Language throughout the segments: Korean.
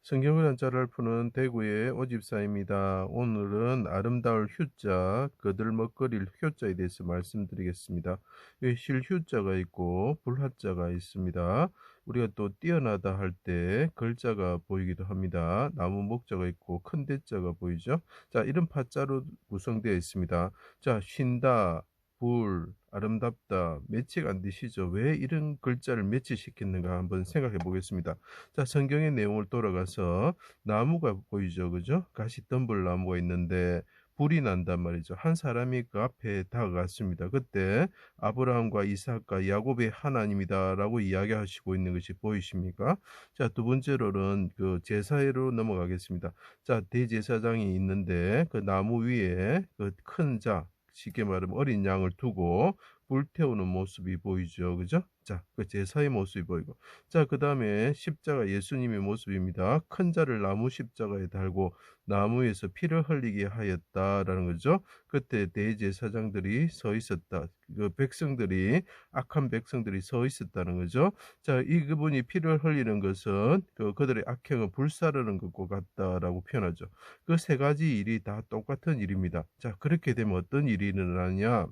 성경을 한자를 푸는 대구의 오집사입니다. 오늘은 아름다울 휴자, 거들먹거릴 효자에 대해서 말씀드리겠습니다. 여기 실휴자가 있고 불화자가 있습니다. 우리가 또 뛰어나다 할 때 글자가 보이기도 합니다. 나무 목자가 있고 큰 대자가 보이죠. 자, 이런 파자로 구성되어 있습니다. 자, 쉰다, 불, 아름답다, 매치가 안 되시죠? 왜 이런 글자를 매치시켰는가 한번 생각해 보겠습니다. 자, 성경의 내용을 돌아가서 나무가 보이죠, 그죠? 가시덤불 나무가 있는데 불이 난단 말이죠. 한 사람이 그 앞에 다가갔습니다. 그때 아브라함과 이삭과 야곱의 하나님이다라고 이야기하시고 있는 것이 보이십니까? 자, 두 번째로는 그 제사회로 넘어가겠습니다. 자, 대제사장이 있는데 그 나무 위에 그 큰 자, 쉽게 말하면 어린 양을 두고 불태우는 모습이 보이죠. 그죠? 자, 그 제사의 모습이 보이고. 자, 그 다음에 십자가 예수님의 모습입니다. 큰 자를 나무 십자가에 달고 나무에서 피를 흘리게 하였다라는 거죠. 그때 대제사장들이 서 있었다. 그 백성들이, 악한 백성들이 서 있었다는 거죠. 자, 이 그분이 피를 흘리는 것은 그들의 악행을 불사르는 것과 같다라고 표현하죠. 그 세 가지 일이 다 똑같은 일입니다. 자, 그렇게 되면 어떤 일이 일어나냐?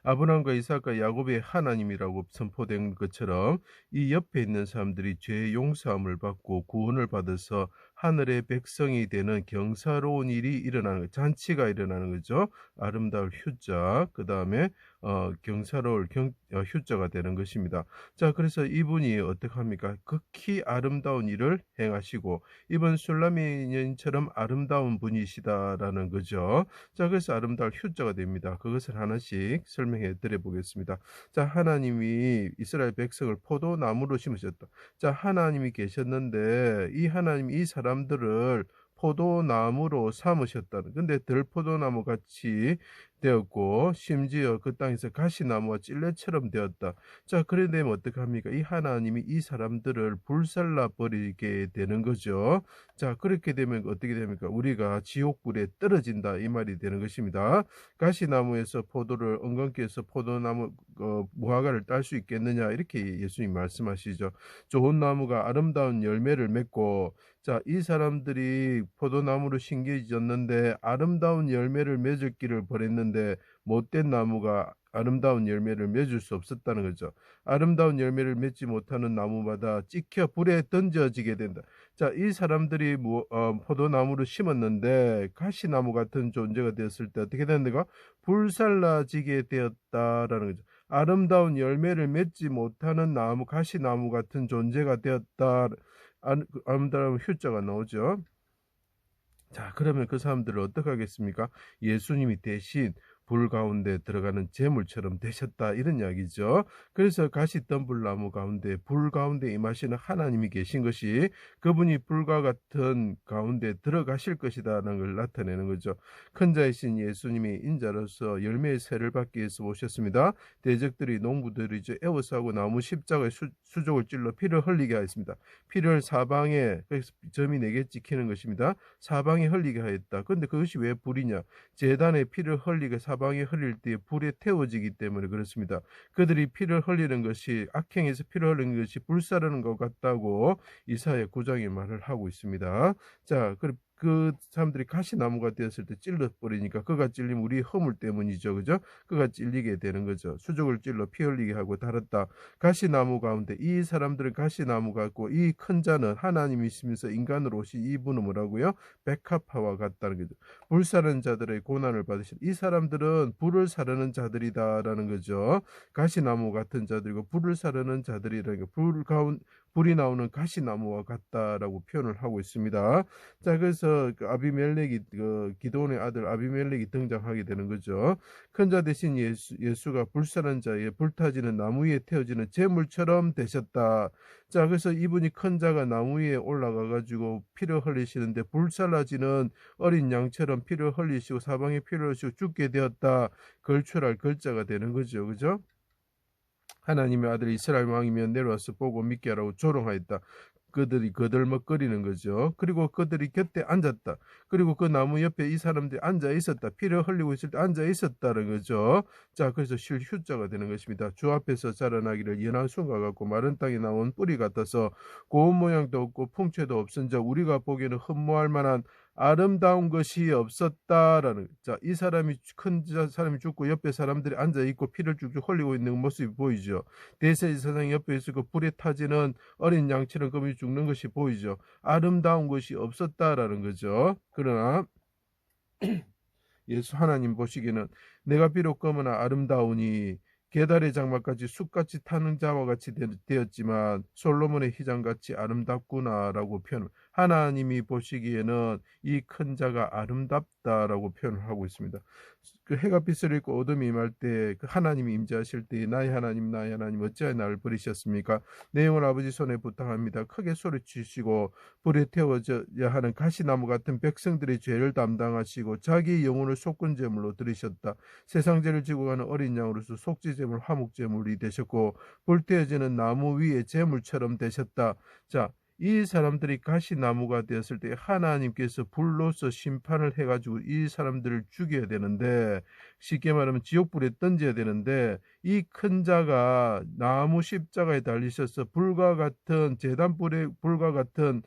아브라함과 이삭과 야곱의 하나님이라고 선포된 것처럼 이 옆에 있는 사람들이 죄의 용서함을 받고 구원을 받아서 하늘의 백성이 되는 경사로운 일이 일어나는 거, 잔치가 일어나는 거죠. 아름다울 휴자, 그 다음에 경사로울 휴자가 되는 것입니다. 자, 그래서 이분이 어떻게 합니까? 극히 아름다운 일을 행하시고 이번 술라미인처럼 아름다운 분이시다라는 거죠. 자, 그래서 아름다울 휴자가 됩니다. 그것을 하나씩 설명해 드려 보겠습니다. 자, 하나님이 이스라엘 백성을 포도나무로 심으셨다. 자, 하나님이 계셨는데 이 하나님이 이 사람들을 포도나무로 삼으셨다는. 근데 들포도나무 같이 되었고 심지어 그 땅에서 가시나무와 찔레처럼 되었다. 자, 그래 되면 어떡합니까? 이 하나님이 이 사람들을 불살라 버리게 되는 거죠. 자, 그렇게 되면 어떻게 됩니까? 우리가 지옥불에 떨어진다 이 말이 되는 것입니다. 가시나무에서 포도를 엉겅퀴에서 포도나무 무화과를 딸 수 있겠느냐 이렇게 예수님 말씀하시죠. 좋은 나무가 아름다운 열매를 맺고 자, 이 사람들이 포도나무로 심겨졌는데 아름다운 열매를 맺을 길을 버렸는데 못된 나무가 아름다운 열매를 맺을 수 없었다는 거죠. 아름다운 열매를 맺지 못하는 나무마다 찍혀 불에 던져지게 된다. 자, 이 사람들이 포도나무를 심었는데 가시나무 같은 존재가 되었을 때 어떻게 되는가? 불살라지게 되었다라는 거죠. 아름다운 열매를 맺지 못하는 나무, 가시나무 같은 존재가 되었다. 아름다운 휴자가 나오죠. 자, 그러면 그 사람들을 어떻게 하겠습니까? 예수님이 대신 불 가운데 들어가는 재물처럼 되셨다 이런 이야기죠. 그래서 가시덤불나무 가운데 불 가운데 임하시는 하나님이 계신 것이 그분이 불과 같은 가운데 들어가실 것이다라는 걸 나타내는 거죠. 큰 자이신 예수님이 인자로서 열매의 세를 받기 위해서 오셨습니다. 대적들이 농부들이 이제 애워싸고 나무 십자가에 수족을 찔러 피를 흘리게 하였습니다. 피를 사방에, 그래서 점이 4개 찍히는 것입니다. 사방에 흘리게 하였다. 그런데 그것이 왜 불이냐? 제단에 피를 흘리게 사방에 흘릴 때 불에 태워지기 때문에 그렇습니다. 그들이 피를 흘리는 것이 악행에서 피를 흘리는 것이 불사르는 것 같다고 이사야 9장에 말을 하고 있습니다. 자, 그 사람들이 가시나무가 되었을 때 찔러버리니까 그가 찔리면 우리 허물 때문이죠. 그죠? 그가 찔리게 되는 거죠. 수족을 찔러 피 흘리게 하고 달았다. 가시나무 가운데 이 사람들은 가시나무 같고 이 큰 자는 하나님이시면서 인간으로 오신 이분은 뭐라고요? 백합화와 같다는 거죠. 불 사르는 자들의 고난을 받으신 이 사람들은 불을 사르는 자들이다라는 거죠. 가시나무 같은 자들이고 불을 사르는 자들이라는 거. 불이 나오는 가시나무와 같다라고 표현을 하고 있습니다. 자, 그래서 그 아비멜렉이 기드온의 아들 아비멜렉이 등장하게 되는 거죠. 큰 자 대신 예수가 불사른 자의 불타지는 나무 위에 태워지는 제물처럼 되셨다. 자, 그래서 이분이 큰 자가 나무 위에 올라가 가지고 피를 흘리시는데 불살라지는 어린 양처럼 피를 흘리시고 사방에 피를 흘리시고 죽게 되었다. 걸출할 걸자가 되는 거죠. 그죠? 하나님의 아들 이스라엘 왕이면 내려와서 보고 믿게 하라고 조롱하였다. 그들이 거들먹거리는 거죠. 그리고 그들이 곁에 앉았다. 그리고 그 나무 옆에 이 사람들이 앉아 있었다. 피를 흘리고 있을 때 앉아 있었다는 거죠. 자, 그래서 실휴자가 되는 것입니다. 주 앞에서 자라나기를 연한 순과 같고 마른 땅에 나온 뿌리 같아서 고운 모양도 없고 풍채도 없은즉 우리가 보기에는 흠모할 만한 아름다운 것이 없었다라는. 자, 이 사람이 큰 사람이 죽고 옆에 사람들이 앉아 있고 피를 쭉쭉 흘리고 있는 모습이 보이죠. 대세의 세상 옆에 있고 불에 타지는 어린 양처럼 그분이 죽는 것이 보이죠. 아름다운 것이 없었다라는 거죠. 그러나 예수 하나님 보시기에는 내가 비록 검으나 아름다우니 게달의 장막같이 숲같이 타는 자와 같이 되었지만 솔로몬의 휘장같이 아름답구나라고 표현. 하나님이 보시기에는 이 큰 자가 아름답다라고 표현을 하고 있습니다. 그 해가 빛을 잃고 어둠이 임할 때 그 하나님이 임재하실 때 나의 하나님 어찌하여 나를 버리셨습니까? 내 영혼 아버지 손에 부탁합니다. 크게 소리치시고 불에 태워져야 하는 가시나무 같은 백성들의 죄를 담당하시고 자기 영혼을 속건제물로 들이셨다. 세상죄를 지고 가는 어린 양으로서 속죄제물 화목제물이 되셨고 불태워지는 나무 위에 제물처럼 되셨다. 자, 이 사람들이 가시나무가 되었을 때 하나님께서 불로서 심판을 해가지고 이 사람들을 죽여야 되는데, 쉽게 말하면 지옥불에 던져야 되는데, 이 큰 자가 나무 십자가에 달리셔서 불과 같은 불과 같은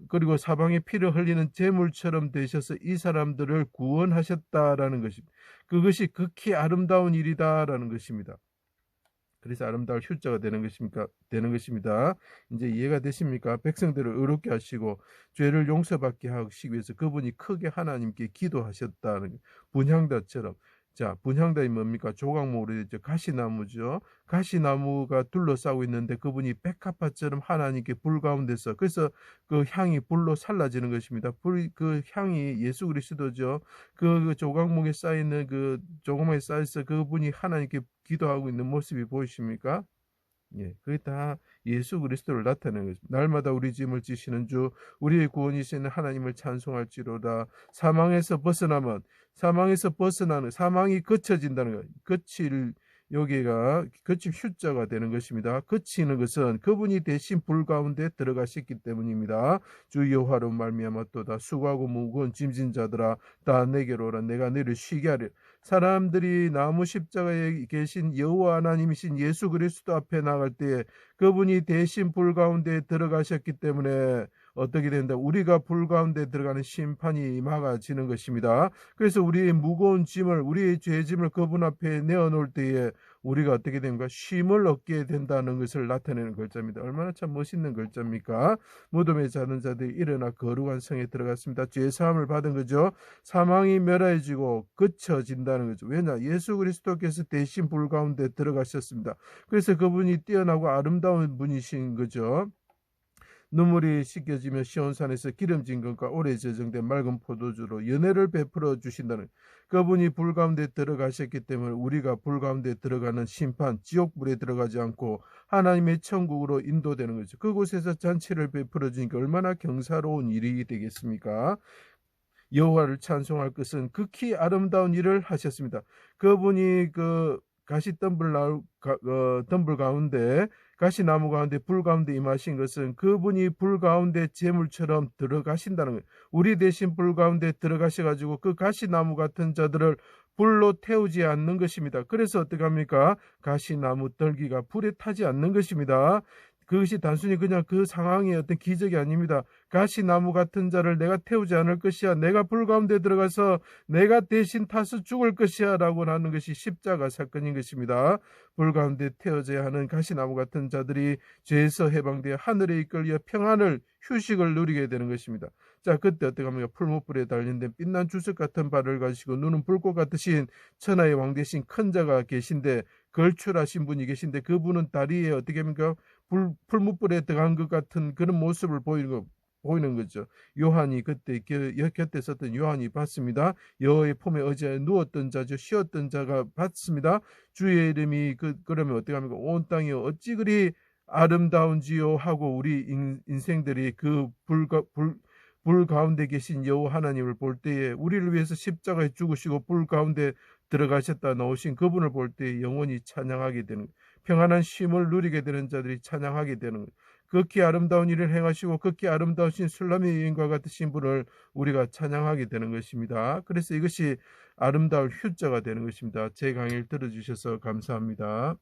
그리고 사방에 피를 흘리는 제물처럼 되셔서 이 사람들을 구원하셨다라는 것입니다. 그것이 극히 아름다운 일이다라는 것입니다. 그래서 아름다울 휴자가 되는 것입니다. 이제 이해가 되십니까? 백성들을 의롭게 하시고 죄를 용서받게 하시기 위해서 그분이 크게 하나님께 기도하셨다는 분향단처럼. 자, 분향단이 뭡니까? 조각목으로 되죠. 가시나무죠. 가시나무가 둘러싸고 있는데 그분이 백합화처럼 하나님께 불 가운데서, 그래서 그 향이 불로 살라지는 것입니다. 그 향이 예수 그리스도죠. 그 조각목에 쌓이는 그 조각목에 쌓여서 그분이 하나님께 기도하고 있는 모습이 보이십니까? 예, 그게 다 예수 그리스도를 나타내는 것입니다. 날마다 우리 짐을 지시는 주, 우리의 구원이시는 하나님을 찬송할지로다. 사망에서 벗어나는, 사망이 그쳐진다는 것, 여기가 그칠 휴자가 되는 것입니다. 그치는 것은 그분이 대신 불 가운데 들어가셨기 때문입니다. 주 여호와로 말미암았도다. 수고하고 무거운 짐진 자들아 다 내게로 오라. 내가 너를 쉬게 하리라. 사람들이 나무 십자가에 계신 여호와 하나님이신 예수 그리스도 앞에 나갈 때에 그분이 대신 불 가운데 들어가셨기 때문에 어떻게 된다? 우리가 불 가운데 들어가는 심판이 막아지는 것입니다. 그래서 우리의 무거운 짐을, 우리의 죄짐을 그분 앞에 내어놓을 때에 우리가 어떻게 됩니까? 쉼을 얻게 된다는 것을 나타내는 글자입니다. 얼마나 참 멋있는 글자입니까? 무덤에 자는 자들이 일어나 거룩한 성에 들어갔습니다. 죄사함을 받은 거죠. 사망이 멸하여지고 그쳐진다는 거죠. 왜냐? 예수 그리스도께서 대신 불 가운데 들어가셨습니다. 그래서 그분이 뛰어나고 아름다운 분이신 거죠. 눈물이 씻겨지며 시온산에서 기름진 것과 오래 저장된 맑은 포도주로 연회를 베풀어 주신다는, 그분이 불 가운데 들어가셨기 때문에 우리가 불 가운데 들어가는 심판, 지옥불에 들어가지 않고 하나님의 천국으로 인도되는 거죠. 그곳에서 잔치를 베풀어 주니까 얼마나 경사로운 일이 되겠습니까? 여호와를 찬송할 것은 극히 아름다운 일을 하셨습니다. 그분이 그 덤불 가운데, 가시나무 가운데 불 가운데 임하신 것은 그분이 불 가운데 제물처럼 들어가신다는 거예요. 우리 대신 불 가운데 들어가셔가지고 그 가시나무 같은 자들을 불로 태우지 않는 것입니다. 그래서 어떻게 합니까? 가시나무 떨기가 불에 타지 않는 것입니다. 그것이 단순히 그냥 그 상황의 어떤 기적이 아닙니다. 가시나무 같은 자를 내가 태우지 않을 것이야. 내가 불 가운데 들어가서 내가 대신 타서 죽을 것이야 라고 하는 것이 십자가 사건인 것입니다. 불 가운데 태워져야 하는 가시나무 같은 자들이 죄에서 해방되어 하늘에 이끌려 평안을, 휴식을 누리게 되는 것입니다. 자, 그때 어떻게 합니까? 풀무불에 달린된 빛난 주석 같은 발을 가지고 눈은 불꽃 같으신 천하의 왕 대신 큰 자가 계신데, 걸출하신 분이 계신데 그분은 다리에 어떻게 합니까? 풀무불에 들어간 것 같은 그런 모습을 보이는 거죠. 요한이 그때 곁에 섰던 요한이 봤습니다. 여호와의 품에 의지하여 누웠던 자죠. 쉬었던 자가 봤습니다. 주의 이름이 그러면 어떻게 합니까? 온 땅이 어찌 그리 아름다운지요 하고 우리 인생들이 그 불 가운데 계신 여호와 하나님을 볼 때에, 우리를 위해서 십자가에 죽으시고 불 가운데 들어가셨다 나오신 그분을 볼 때 영원히 찬양하게 되는, 평안한 쉼을 누리게 되는 자들이 찬양하게 되는, 극히 아름다운 일을 행하시고 극히 아름다우신 술람의 여인과 같으신 분을 우리가 찬양하게 되는 것입니다. 그래서 이것이 아름다울 휴자가 되는 것입니다. 제 강의를 들어주셔서 감사합니다.